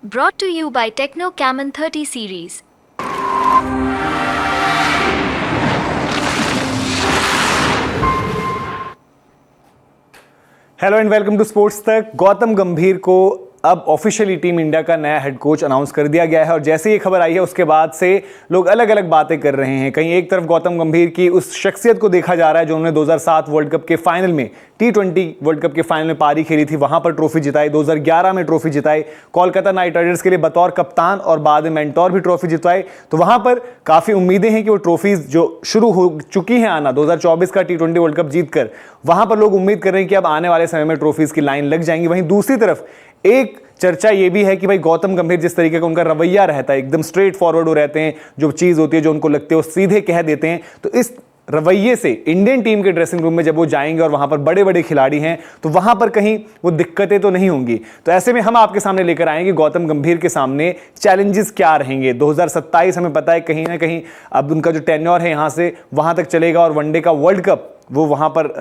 Brought to you by Techno Camon 30 series. Hello and welcome to sports Tak. Gautam गंभीर को अब officially team India का नया हेड कोच अनाउंस कर दिया गया है और जैसे ये खबर आई है उसके बाद से लोग अलग अलग बातें कर रहे हैं। कहीं एक तरफ गौतम गंभीर की उस शख्सियत को देखा जा रहा है जो उन्होंने 2007 वर्ल्ड कप के फाइनल में T20 वर्ल्ड कप के फाइनल में पारी खेली थी, वहां पर ट्रॉफी जिताई, 2011 में ट्रॉफी जिताई, कोलकाता नाइट राइडर्स के लिए बतौर कप्तान और बाद में मेंटोर भी ट्रॉफी जितवाई। तो वहां पर काफी उम्मीदें हैं कि वो ट्रॉफीज जो शुरू हो चुकी हैं आना 2024 का T20 वर्ल्ड कप जीतकर, वहां पर लोग उम्मीद कर रहे हैं कि अब आने वाले समय में ट्रॉफीज की लाइन लग जाएंगी। वहीं दूसरी तरफ एक चर्चा ये भी है कि भाई गौतम गंभीर जिस तरीके का उनका रवैया रहता है, एकदम स्ट्रेट फॉरवर्ड हो रहते हैं, जो चीज होती है जो उनको लगती है वो सीधे कह देते हैं। तो इस रवैये से इंडियन टीम के ड्रेसिंग रूम में जब वो जाएंगे और वहां पर बड़े बड़े खिलाड़ी हैं तो वहां पर कहीं वो दिक्कतें तो नहीं होंगी। तो ऐसे में हम आपके सामने लेकर आएंगे गौतम गंभीर के सामने चैलेंजेस क्या रहेंगे। 2027 हमें पता है कहीं ना कहीं अब उनका जो टेन्योर है यहां से वहां तक चलेगा और वनडे का वर्ल्ड कप वो वहां पर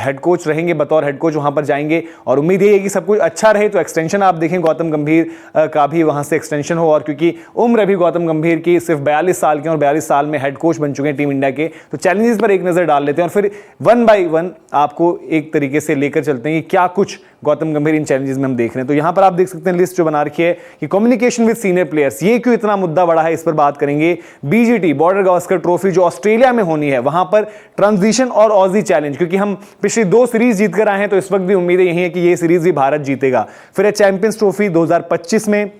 हेड कोच रहेंगे, बतौर हेड कोच वहां पर जाएंगे और उम्मीद है कि सब कुछ अच्छा रहे। तो एक्सटेंशन आप देखें गौतम गंभीर का भी वहां से एक्सटेंशन हो, और क्योंकि उम्र अभी गौतम गंभीर की सिर्फ 42 साल की और 42 साल में हेड कोच बन चुके हैं टीम इंडिया के। तो चैलेंजेस पर एक नजर डाल लेते हैं और फिर वन बाय वन आपको एक तरीके से लेकर चलते हैं कि क्या कुछ गौतम गंभीर इन चैलेंजेस में हम देख रहे हैं। तो यहां पर आप देख सकते हैं लिस्ट जो बना रखी है कि कम्युनिकेशन विद सीनियर प्लेयर्स, ये क्यों इतना मुद्दा बड़ा है, इस पर बात करेंगे। BGT बॉर्डर गावस्कर ट्रॉफी जो ऑस्ट्रेलिया में होनी है, वहां पर ट्रांजिशन और ऑजी चैलेंज, क्योंकि हम पिछली 2 सीरीज जीतकर आए हैं तो इस वक्त भी उम्मीद यही है कि ये सीरीज भी भारत जीतेगा। फिर है चैंपियंस ट्रॉफी 2025 में,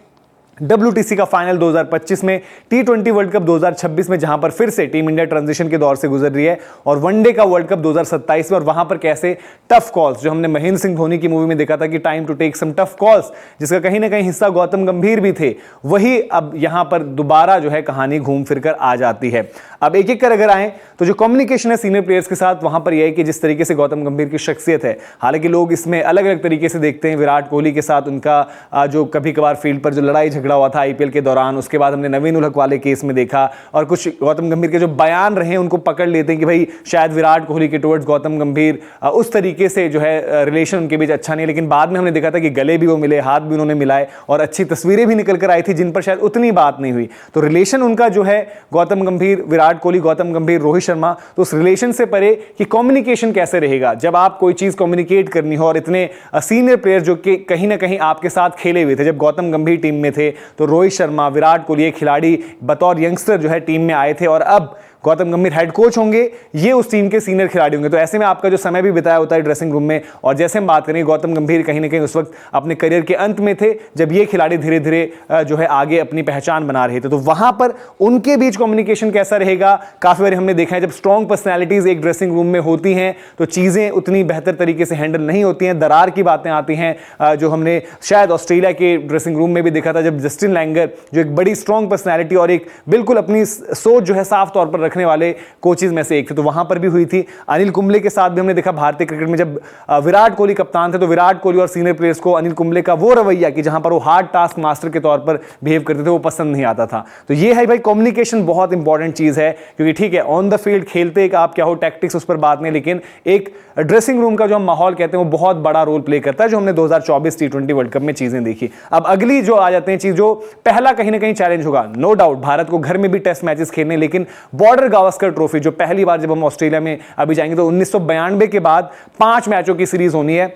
WTC का फाइनल 2025 में, T20 वर्ल्ड कप 2026 में जहां पर फिर से टीम इंडिया ट्रांजिशन के दौर से गुजर रही है, और वनडे का वर्ल्ड कप 2027 में, और वहां पर कैसे टफ कॉल्स जो हमने महेंद्र सिंह धोनी की मूवी में देखा था कि time to take some tough calls, जिसका कहीं ना कहीं हिस्सा गौतम गंभीर भी थे, वही अब यहां पर दोबारा जो है कहानी घूम फिर कर आ जाती है। अब एक एक कर अगर आए तो जो कम्युनिकेशन है सीनियर प्लेयर्स के साथ, वहां पर यह है कि जिस तरीके से गौतम गंभीर की शख्सियत है, हालांकि लोग इसमें अलग अलग तरीके से देखते हैं। विराट कोहली के साथ उनका जो कभी कभार फील्ड पर जो लड़ाई झगड़ा हुआ था IPL के दौरान, उसके बाद हमने नवीन उल हक वाले केस में देखा, और कुछ गौतम गंभीर के जो बयान रहे उनको पकड़ लेते हैं कि भाई शायद विराट कोहली के टुवर्ड्स गौतम गंभीर उस तरीके से जो है रिलेशन उनके बीच अच्छा नहीं। लेकिन बाद में हमने देखा था कि गले भी वो मिले, हाथ भी उन्होंने मिलाए और अच्छी तस्वीरें भी निकल कर आई थी जिन पर शायद उतनी बात नहीं हुई। तो रिलेशन उनका जो है गौतम गंभीर, विराट कोहली, गौतम गंभीर, रोहित शर्मा, तो उस रिलेशन से परे कि कम्युनिकेशन कैसे रहेगा जब आप कोई चीज कम्युनिकेट करनी हो। और इतने सीनियर प्लेयर जो कि कहीं ना कहीं आपके साथ खेले हुए थे जब गौतम गंभीर टीम में थे, तो रोहित शर्मा, विराट कोहली, खिलाड़ी बतौर यंगस्टर जो है टीम में आए थे, और अब गौतम गंभीर हेड कोच होंगे, ये उस टीम के सीनियर खिलाड़ी होंगे। तो ऐसे में आपका जो समय भी बिताया होता है ड्रेसिंग रूम में, और जैसे हम बात करें गौतम गंभीर कहीं ना कहीं उस वक्त अपने करियर के अंत में थे जब ये खिलाड़ी धीरे धीरे जो है आगे अपनी पहचान बना रहे थे। तो वहां पर उनके बीच कम्युनिकेशन कैसा रहेगा, काफी बार हमने देखा है जब स्ट्रॉन्ग पर्सनैलिटीज एक ड्रेसिंग रूम में होती हैं तो चीजें उतनी बेहतर तरीके से हैंडल नहीं होती हैं, दरार की बातें आती हैं, जो हमने शायद ऑस्ट्रेलिया के ड्रेसिंग रूम में भी देखा था जब जस्टिन लैंगर जो एक बड़ी स्ट्रॉन्ग पर्सनैलिटी और एक बिल्कुल अपनी सोच जो है साफ तौर पर रखने वाले कोचेज में से एक थे, तो वहां पर भी हुई थी। अनिल कुंबले के साथ भी हमने देखा भारतीय क्रिकेट में जब विराट कोहली कप्तान थे तो विराट कोहली और सीनियर प्लेयर्स को अनिल कुंबले का वो रवैया कि जहां पर वो हार्ड टास्क मास्टर के तौर पर बिहेव करते थे वो पसंद नहीं आता था। तो ये है भाई कम्युनिकेशन बहुत इंपॉर्टेंट चीज है, क्योंकि ठीक है ऑन द फील्ड खेलते एक आप क्या हो टैक्टिक्स उस पर बात नहीं, लेकिन एक ड्रेसिंग रूम का जो हम माहौल कहते हैं वो बहुत बड़ा रोल प्ले करता है, जो हमने 2024 T20 वर्ल्ड कप में चीजें देखी। अब अगली जो आ जाते हैं चीज, जो पहला कहीं ना कहीं चैलेंज होगा, नो डाउट भारत को घर में भी टेस्ट मैचेस खेलने, लेकिन बॉर्डर गावस्कर ट्रॉफी जो पहली बार जब हम ऑस्ट्रेलिया में अभी जाएंगे तो 1992 के बाद 5 मैचों की सीरीज होनी है।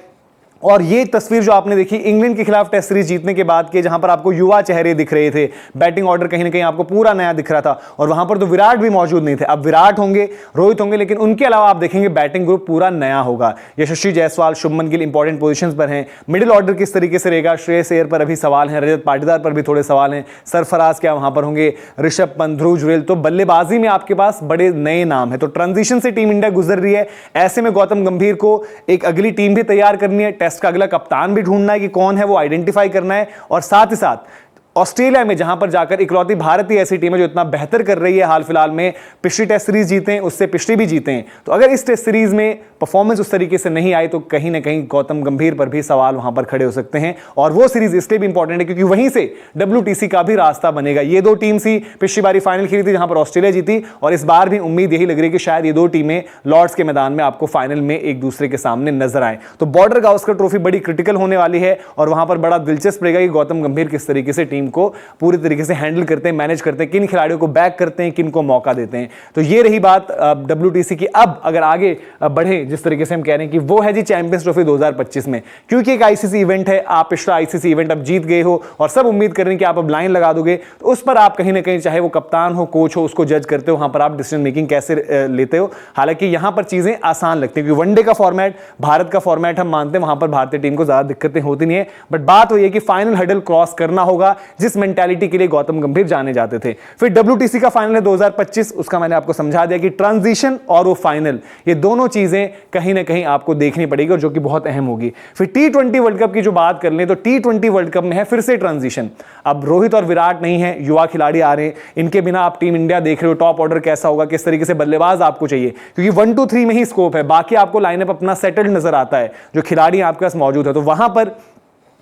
और ये तस्वीर जो आपने देखी इंग्लैंड के खिलाफ टेस्ट सीरीज जीतने के बाद के, जहां पर आपको युवा चेहरे दिख रहे थे, बैटिंग ऑर्डर कहीं ना कहीं आपको पूरा नया दिख रहा था, और वहां पर तो विराट भी मौजूद नहीं थे। अब विराट होंगे, रोहित होंगे, लेकिन उनके अलावा आप देखेंगे बैटिंग ग्रुप पूरा नया होगा। यशस्वी जायसवाल, शुभमन गिल इंपॉर्टेंट पोजीशंस पर हैं। मिडिल ऑर्डर किस तरीके से रहेगा, श्रेयस अय्यर पर अभी सवाल हैं, रजत पाटीदार पर भी थोड़े सवाल हैं, सरफराज क्या वहां पर होंगे, ऋषभ पंत, ध्रुव जुरेल। तो बल्लेबाजी में आपके पास बड़े नए नाम है। तो ट्रांजिशन से टीम इंडिया गुजर रही है, ऐसे में गौतम गंभीर को एक अगली टीम भी तैयार करनी है, टेस्ट का अगला कप्तान भी ढूंढना है कि कौन है, वो आइडेंटिफाई करना है, और साथ ही साथ ऑस्ट्रेलिया में जहां पर जाकर इकलौती भारतीय ऐसी टीम है जो इतना बेहतर कर रही है हाल फिलहाल में, पिछली टेस्ट सीरीज जीते हैं, उससे पिछली भी जीते हैं, तो अगर इस टेस्ट सीरीज में परफॉर्मेंस उस तरीके से नहीं आई तो कहीं ना कहीं गौतम गंभीर पर भी सवाल वहां पर खड़े हो सकते हैं। और वो सीरीज इसलिए भी इंपॉर्टेंट है क्योंकि वहीं से WTC का भी रास्ता बनेगा। ये दो टीम्स ही पिछली बारी फाइनल खेली थी जहां पर ऑस्ट्रेलिया जीती, और इस बार भी उम्मीद यही लग रही है कि शायद ये दो टीमें लॉर्ड्स के मैदान में आपको फाइनल में एक दूसरे के सामने नजर आए। तो बॉर्डर गावस्कर ट्रॉफी बड़ी क्रिटिकल होने वाली है और वहां पर बड़ा दिलचस्प रहेगा कि गौतम गंभीर किस तरीके से टीम को पूरी तरीके से हैंडल करते हैं, मैनेज करते हैं, किन खिलाड़ियों को बैक करते हैं, किन को मौका देते हैं। तो ये रही बात WTC की। अब अगर आगे बढ़े जिस तरीके से हम कह रहे हैं कि वो है जी चैंपियंस ट्रॉफी 2025 में, क्योंकि एक ICC इवेंट है, आप पिछला ICC इवेंट अब जीत गए हो और सब उम्मीद कर रहे हैं कि आप अब लाइन लगा दोगे, तो उस पर आप कहीं ना कहीं चाहे वो कप्तान हो, कोच हो, उसको जज करते हो, वहां पर आप डिसीजन मेकिंग कैसे लेते हो। हालांकि यहां पर चीजें आसान लगती है क्योंकि वनडे का फॉर्मेट, भारत का फॉर्मेट हम मानते हैं, वहां पर भारतीय टीम को ज्यादा दिक्कतें होती नहीं है, बट बात वो ये कि फाइनल हर्डल क्रॉस करना होगा जिस मेंटालिटी के लिए गौतम गंभीर जाने जाते थे। फिर WTC का फाइनल है 2025, उसका मैंने आपको समझा दिया कि ट्रांजिशन और वो फाइनल, ये दोनों चीजें कहीं ना कहीं आपको देखनी पड़ेगी और जो कि बहुत अहम होगी। फिर T20 वर्ल्ड कप की जो बात कर लें तो T20 वर्ल्ड कप में है फिर से ट्रांजिशन। अब रोहित और विराट नहीं है, युवा खिलाड़ी आ रहे हैं, इनके बिना आप टीम इंडिया देख रहे हो, टॉप ऑर्डर कैसा होगा, किस तरीके से बल्लेबाज आपको चाहिए, क्योंकि 1 2 3 में ही स्कोप है, बाकी आपको लाइनअप अपना सेटल्ड नजर आता है, जो खिलाड़ी आपके पास मौजूद है। तो वहां पर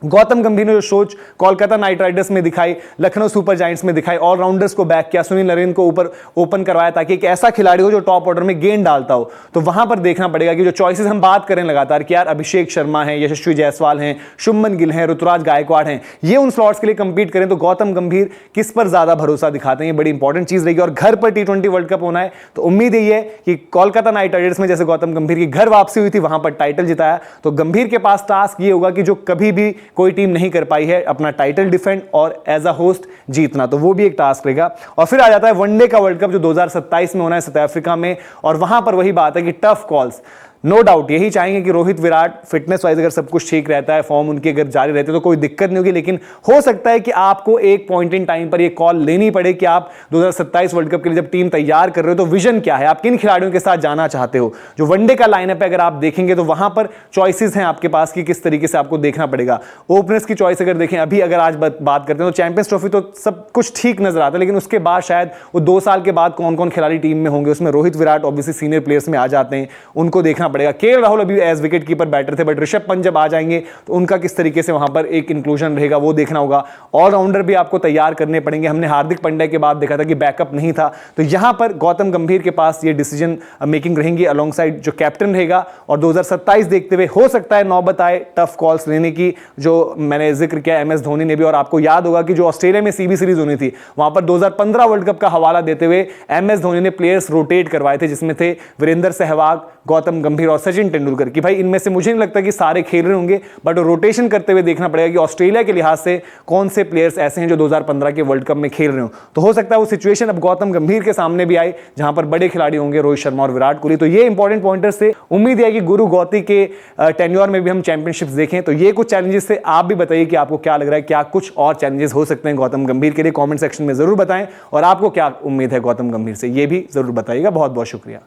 गौतम गंभीर ने जो सोच कोलकाता नाइट राइडर्स में दिखाई, लखनऊ सुपर जायंट्स में दिखाई, ऑलराउंडर्स को बैक किया, सुनील नरेन को ऊपर ओपन करवाया ताकि एक ऐसा खिलाड़ी हो जो टॉप ऑर्डर में गेंद डालता हो, तो वहां पर देखना पड़ेगा कि जो चॉइसेस हम बात करें लगातार कि यार अभिषेक शर्मा है, यशस्वी जायसवाल हैं, शुभमन गिल हैं, ऋतुराज गायकवाड़ हैं, ये उन स्लॉट्स के लिए कंपीट करें तो गौतम गंभीर किस पर ज्यादा भरोसा दिखाते हैं, ये बड़ी इंपॉर्टेंट चीज रहेगी। और घर पर T20 वर्ल्ड कप होना है तो उम्मीद यही है कि कोलकाता नाइट राइडर्स में जैसे गौतम गंभीर की घर वापसी हुई थी, वहां पर टाइटल जिताया, तो गंभीर के पास टास्क ये होगा कि जो कभी भी कोई टीम नहीं कर पाई है, अपना टाइटल डिफेंड और एज अ होस्ट जीतना, तो वो भी एक टास्क रहेगा। और फिर आ जाता है वनडे का वर्ल्ड कप जो 2027 में होना है साउथ अफ्रीका में, और वहां पर वही बात है कि टफ कॉल्स, नो डाउट यही चाहेंगे कि रोहित विराट फिटनेस वाइज अगर सब कुछ ठीक रहता है, फॉर्म उनके अगर जारी रहते तो कोई दिक्कत नहीं होगी, लेकिन हो सकता है कि आपको एक पॉइंट इन टाइम पर ये कॉल लेनी पड़े कि आप 2027 वर्ल्ड कप के लिए जब टीम तैयार कर रहे हो तो विजन क्या है, आप किन खिलाड़ियों के साथ जाना चाहते हो। जो वनडे का लाइनअप है अगर आप देखेंगे तो वहां पर चॉइसेस हैं आपके पास कि किस तरीके से आपको देखना पड़ेगा। ओपनर्स की चॉइस अगर देखें, अभी अगर आज बात करते हैं तो चैंपियंस ट्रॉफी तो सब कुछ ठीक नजर आता है, लेकिन उसके बाद शायद वो 2 साल के बाद कौन कौन खिलाड़ी टीम में होंगे, उसमें Rohit Virat obviously senior players में आ जाते हैं, उनको देखना पड़ेगा। KL Rahul as wicket keeper batter थे, बट ऋषभ पंत जब आ जाएंगे तो उनका किस तरीके से वहां पर एक इंक्लूजन रहेगा वो देखना होगा। ऑलराउंडर भी आपको तैयार करने पड़ेंगे, हमने हार्दिक पांड्या के बाद देखा था कि बैकअप नहीं था, तो यहां पर गौतम गंभीर के पास ये डिसीजन मेकिंग रहेंगी अलोंगसाइड जो कैप्टन रहेगा। और 2027 देखते हुए हो सकता है नौबत आए टफ कॉल्स लेने की, जो मैंने जिक्र किया MS धोनी ने भी। और आपको याद होगा कि जो ऑस्ट्रेलिया में CB सीरीज होनी थी वहां पर 2015 वर्ल्ड कप का हवाला देते हुए MS धोनी ने प्लेयर्स रोटेट करवाए थे, जिसमें थे वीरेंद्र सहवाग, गौतम गंभीर और सचिन तेंदुलकर, कि भाई इनमें से मुझे नहीं लगता कि सारे खेल रहे होंगे, बट रोटेशन करते हुए देखना पड़ेगा कि ऑस्ट्रेलिया के लिहाज से कौन से प्लेयर्स ऐसे हैं जो 2015 के वर्ल्ड कप में खेल रहे हो। तो हो सकता है वो सिचुएशन अब गौतम गंभीर के सामने भी आए जहां पर बड़े खिलाड़ी होंगे रोहित शर्मा और विराट कोहली। तो ये इंपॉर्टेंट पॉइंटर्स से उम्मीद है कि गुरु गौती के टेन्योर में भी हम चैंपियनशिप्स देखें। तो ये कुछ चैलेंजेस से आप भी बताइए कि आपको क्या लग रहा है, क्या कुछ और चैलेंजेस हो सकते हैं गौतम गंभीर के लिए, कॉमेंट सेक्शन में जरूर बताएं। और आपको क्या उम्मीद है गौतम गंभीर से, ये भी जरूर बताइएगा। बहुत बहुत शुक्रिया।